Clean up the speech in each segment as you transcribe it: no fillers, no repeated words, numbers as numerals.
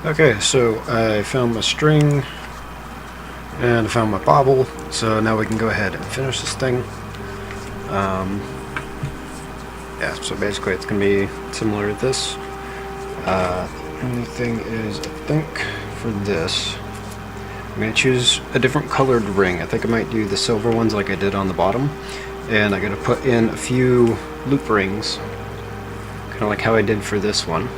Okay, so I found my string and I found my bobble, so now we can go ahead and finish this thing. Yeah, so basically it's going to be similar to this. Only thing is, I think for this, I'm going to choose a different colored ring. I think I might do the silver ones like I did on the bottom. And I'm going to put in a few loop rings, kind of like how I did for this one.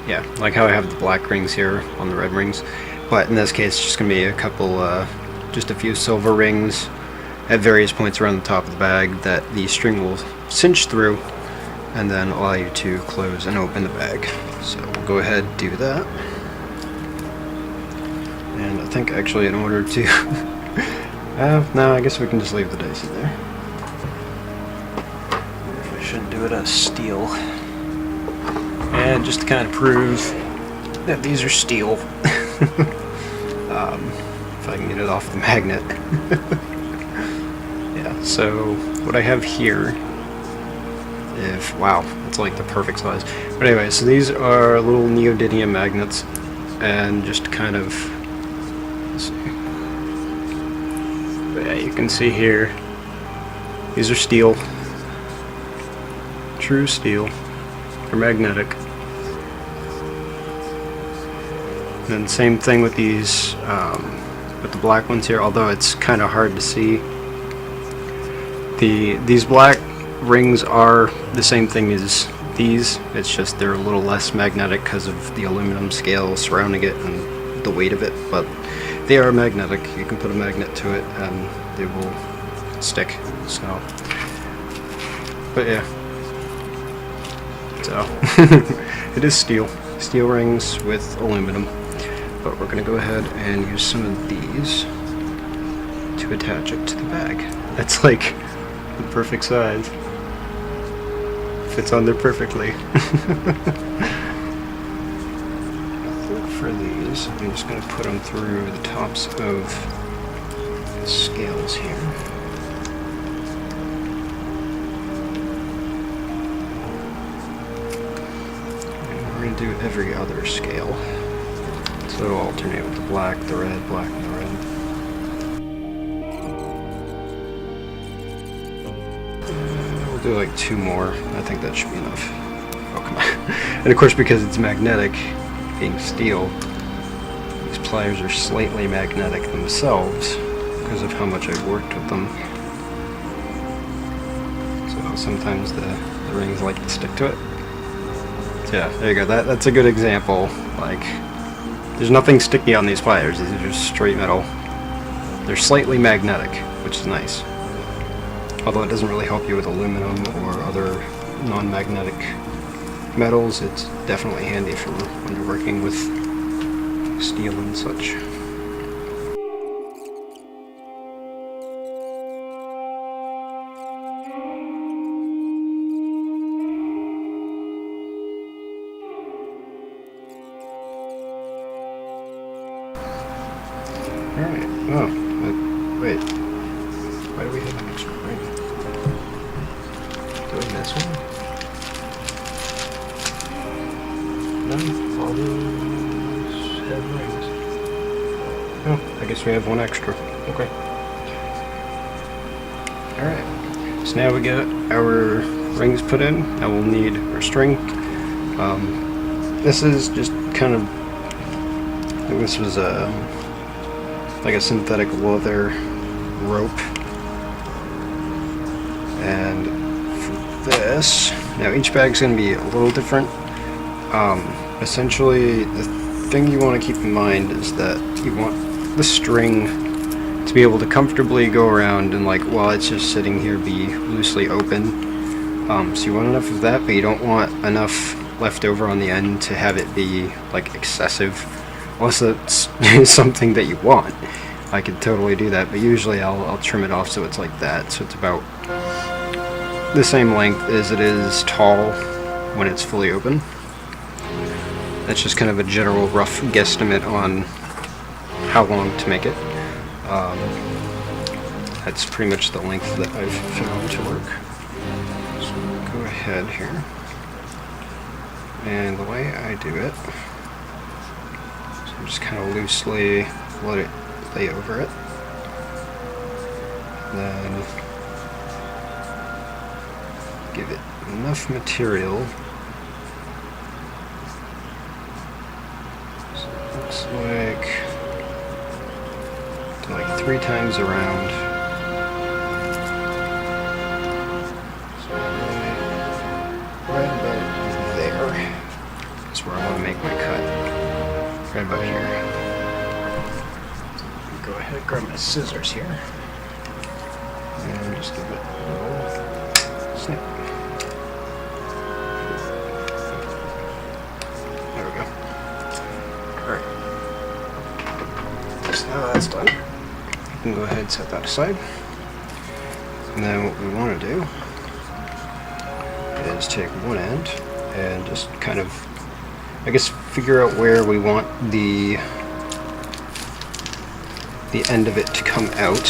Yeah, like how I have the black rings here on the red rings. But in this case, it's just going to be a couple, just a few silver rings at various points around the top of the bag that the string will cinch through and then allow you to close and open the bag. So we'll go ahead and do that. And I think actually in order to... no, I guess we can just leave the dice in there. I shouldn't do it as steel. And just to kind of prove that these are steel. If I can get it off the magnet. Yeah, so what I have here, wow, it's like the perfect size. But anyway, so these are little neodymium magnets, and just kind of, let's see. But yeah, you can see here, these are steel, true steel. They're magnetic. And then same thing with these, with the black ones here, although it's kind of hard to see. These black rings are the same thing as these, it's just they're a little less magnetic because of the aluminum scale surrounding it and the weight of it, but they are magnetic. You can put a magnet to it and they will stick, so, but yeah, so, it is steel rings with aluminum, but we're going to go ahead and use some of these to attach it to the bag. That's like the perfect size. Fits on there perfectly. For these, I'm just going to put them through the tops of the scales here. And we're going to do every other scale. So alternate with the black, the red, black, and the red. We'll do like 2 more. I think that should be enough. Oh, come on. And of course, because it's magnetic, being steel, these pliers are slightly magnetic themselves because of how much I've worked with them. So sometimes the rings like to stick to it. So yeah, there you go. That's a good example. Like, there's nothing sticky on these pliers. These are just straight metal. They're slightly magnetic, which is nice. Although it doesn't really help you with aluminum or other non-magnetic metals, it's definitely handy for when you're working with steel and such. Alright, oh, wait. Why do we have an extra ring? Do I miss one? No, all those have rings. Oh, I guess we have one extra. Okay. Alright, so now we get our rings put in. Now we'll need our string. This is just kind of, I think this was like a synthetic leather rope. And for this, now each bag's going to be a little different. Essentially, the thing you want to keep in mind is that you want the string to be able to comfortably go around and, like, while it's just sitting here, be loosely open. So you want enough of that, but you don't want enough left over on the end to have it be, like, excessive. Unless that's something that you want. I could totally do that, but usually I'll trim it off so it's like that, so it's about the same length as it is tall when it's fully open. That's just kind of a general rough guesstimate on how long to make it. That's pretty much the length that I've found to work. So we'll go ahead here. And the way I do it, so I'm just kind of loosely let it lay over it. Then give it enough material so it looks like 3 times around. So right about there. That's where I want to make my cut. Right about here. Go ahead, grab my scissors here, and just give it a little snip. There we go. Alright. So now that's done, you can go ahead and set that aside. And then what we want to do is take one end and just kind of I guess, figure out where we want the end of it to come out.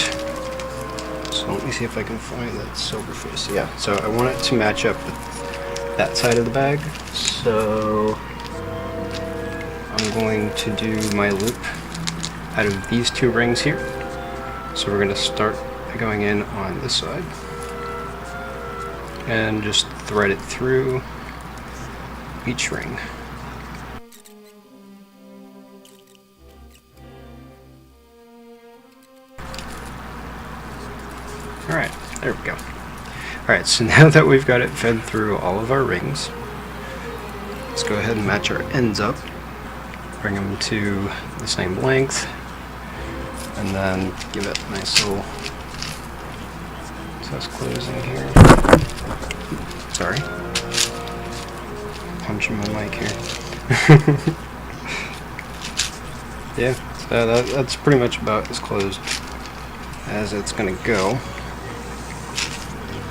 So let me see if I can find that silver face. Yeah, so I want it to match up with that side of the bag. So I'm going to do my loop out of these two rings here. So we're going to start by going in on this side and just thread it through each ring. Alright, there we go. Alright, so now that we've got it fed through all of our rings, let's go ahead and match our ends up. Bring them to the same length, and then give it a nice little test closing here. Sorry. Punching my mic here. Yeah, so that's pretty much about as closed as it's going to go.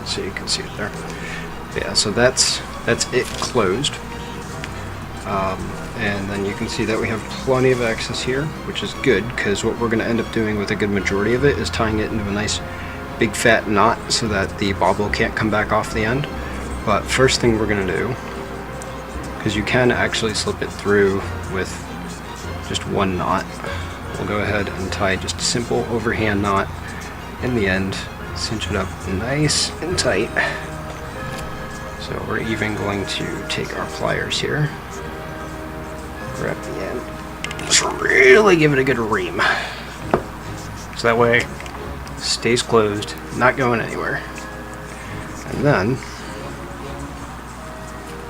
So you can see it there. Yeah, so that's it closed. And then you can see that we have plenty of access here, which is good, because what we're going to end up doing with a good majority of it is tying it into a nice big fat knot so that the bobble can't come back off the end. But first thing we're going to do, because you can actually slip it through with just one knot, we'll go ahead and tie just a simple overhand knot in the end, cinch it up nice and tight. So we're even going to take our pliers here, grab the end, just really give it a good ream. So that way it stays closed, not going anywhere. And then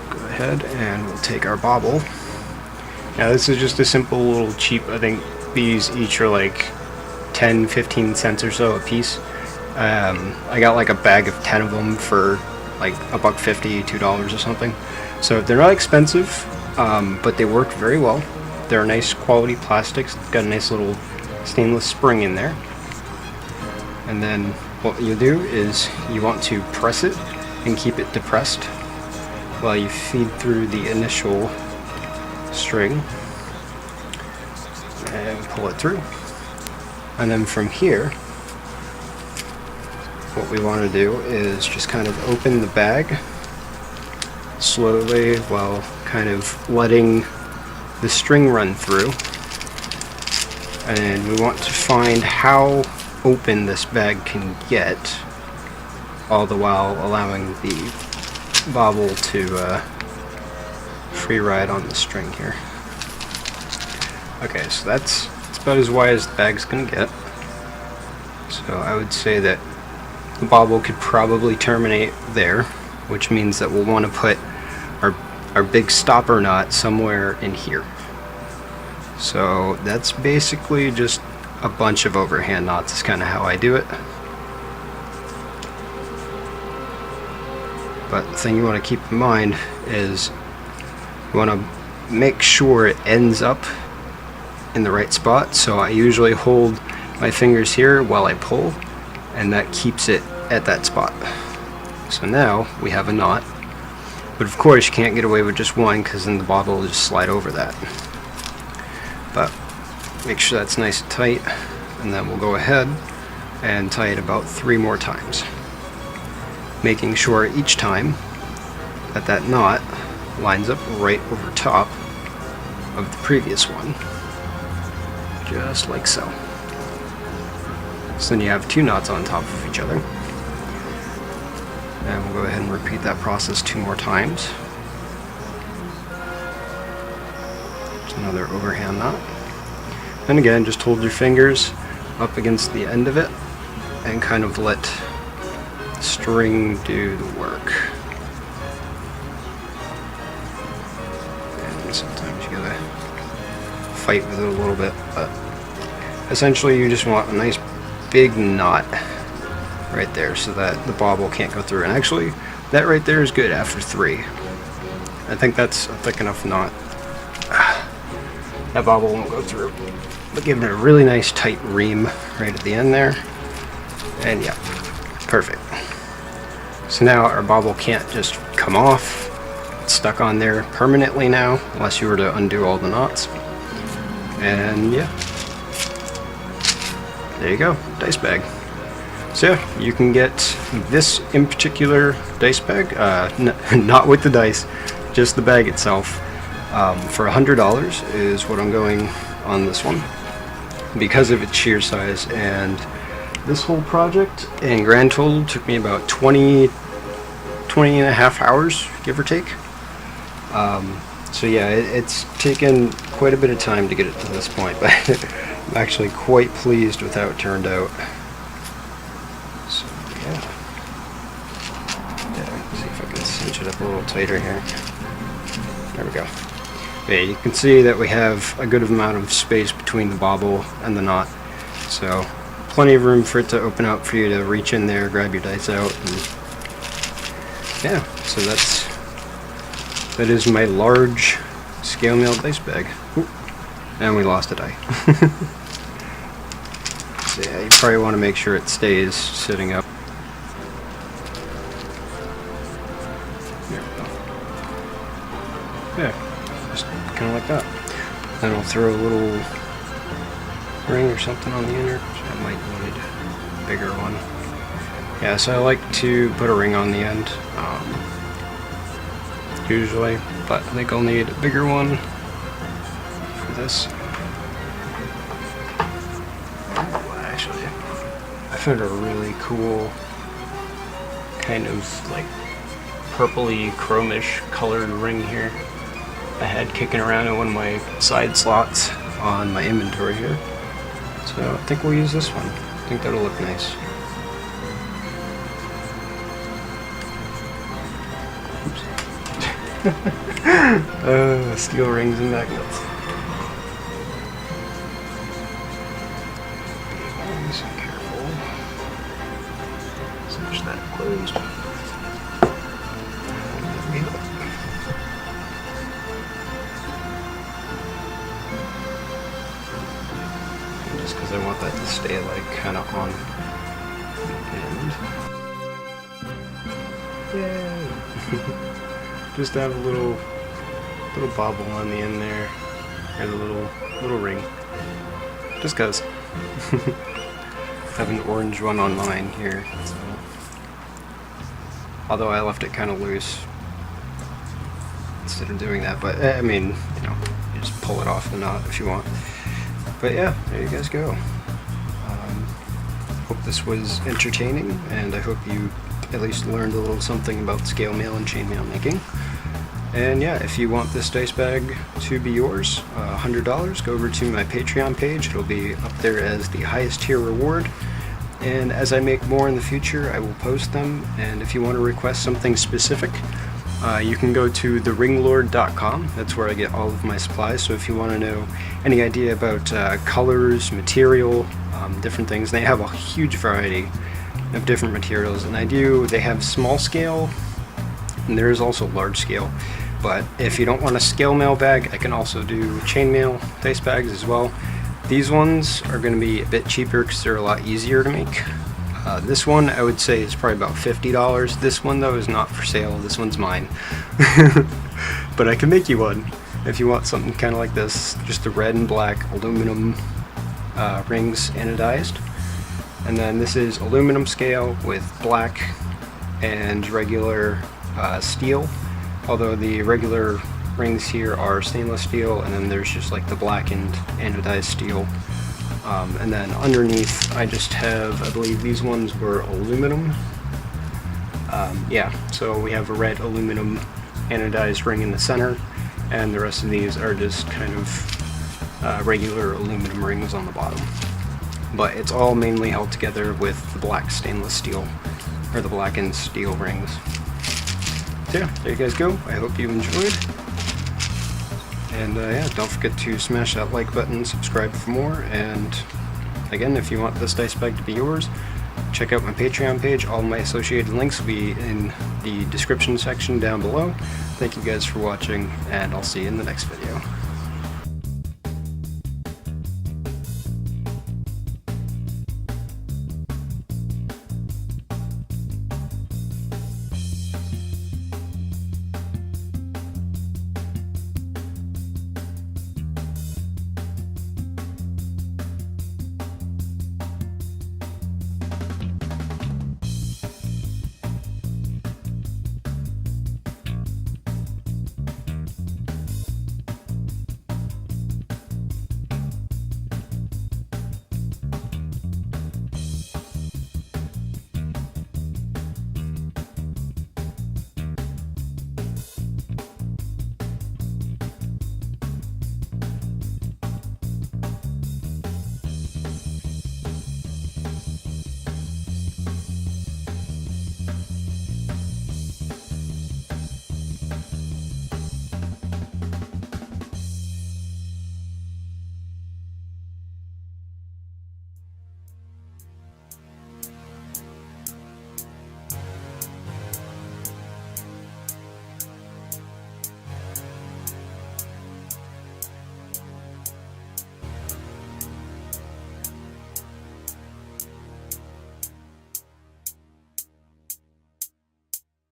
go ahead and we'll take our bobble. Now this is just a simple little cheap, I think these each are like 10-15 cents or so a piece. I got like a bag of 10 of them for like $1.50, $2 or something. So they're not expensive, but they work very well. They're nice quality plastics. It's got a nice little stainless spring in there. And then what you do is you want to press it and keep it depressed while you feed through the initial string and pull it through. And then from here, what we want to do is just kind of open the bag slowly while kind of letting the string run through. And we want to find how open this bag can get, all the while allowing the bobble to free ride on the string here. Okay, so that's about as wide as the bag's gonna get. So I would say that the bobble could probably terminate there, which means that we'll want to put our big stopper knot somewhere in here. So that's basically just a bunch of overhand knots is kind of how I do it. But the thing you want to keep in mind is you want to make sure it ends up in the right spot. So I usually hold my fingers here while I pull, and that keeps it at that spot. So now we have a knot, but of course you can't get away with just one, because then the bobble will just slide over that. But make sure that's nice and tight, and then we'll go ahead and tie it about 3 more times, making sure each time that that knot lines up right over top of the previous one, just like so. So then you have 2 knots on top of each other. And we'll go ahead and repeat that process 2 more times. Just another overhand knot. And again, just hold your fingers up against the end of it and kind of let the string do the work. And sometimes you gotta fight with it a little bit, but essentially you just want a nice big knot right there so that the bobble can't go through. And actually that right there is good after 3. I think that's a thick enough knot. That bobble won't go through, but give it a really nice tight ream right at the end there, and yeah, perfect. So now our bobble can't just come off stuck on there permanently now, unless you were to undo all the knots. And yeah, there you go, dice bag. So yeah, you can get this in particular dice bag, not with the dice, just the bag itself, for $100 is what I'm going on this one, because of its sheer size. And this whole project in grand total took me about 20 and a half hours, give or take. So yeah, it's taken quite a bit of time to get it to this point, but I'm actually quite pleased with how it turned out. So yeah, see if I can cinch it up a little tighter here. There we go. Yeah, you can see that we have a good amount of space between the bobble and the knot, so plenty of room for it to open up for you to reach in there, grab your dice out, and yeah, so that is my large scale mail dice bag. Ooh, and we lost a die. So yeah, you probably want to make sure it stays sitting up. There we go. Yeah, just kind of like that. Then I'll throw a little ring or something on the inner. I might need a bigger one. Yeah, so I like to put a ring on the end, usually, but I think I'll need a bigger one for this. Actually, I found a really cool kind of like purpley chromish colored ring here I had kicking around in one of my side slots on my inventory here. So I think we'll use this one. I think that'll look nice. Steel rings and magnets. Be nice and careful. Cinch that closed. Just because I want that to stay like kind of on the end. Yay! Just have a little bobble on the end there, or the little ring. Just cause. I have an orange one on mine here, so. Although I left it kind of loose instead of doing that, but I mean, you know, you just pull it off the knot if you want. But yeah, there you guys go. Hope this was entertaining, and I hope you at least learned a little something about scale mail and chainmail making. And yeah, if you want this dice bag to be yours, $100, go over to my Patreon page. It'll be up there as the highest tier reward. And as I make more in the future, I will post them. And if you want to request something specific, you can go to theringlord.com. That's where I get all of my supplies. So if you want to know any idea about colors, material, different things, they have a huge variety of different materials. And they have small scale, and there is also large scale. But if you don't want a scale mail bag, I can also do chainmail dice bags as well. These ones are going to be a bit cheaper because they're a lot easier to make. This one I would say is probably about $50. This one though is not for sale. This one's mine. But I can make you one if you want something kind of like this. Just the red and black aluminum rings anodized. And then this is aluminum scale with black and regular steel. Although the regular rings here are stainless steel, and then there's just like the blackened anodized steel. And then underneath I just have, I believe these ones were aluminum. Yeah, so we have a red aluminum anodized ring in the center, and the rest of these are just kind of regular aluminum rings on the bottom. But it's all mainly held together with the black stainless steel, or the blackened steel rings. So yeah, there you guys go. I hope you enjoyed. And yeah, don't forget to smash that like button, subscribe for more, and again, if you want this dice bag to be yours, check out my Patreon page. All my associated links will be in the description section down below. Thank you guys for watching, and I'll see you in the next video.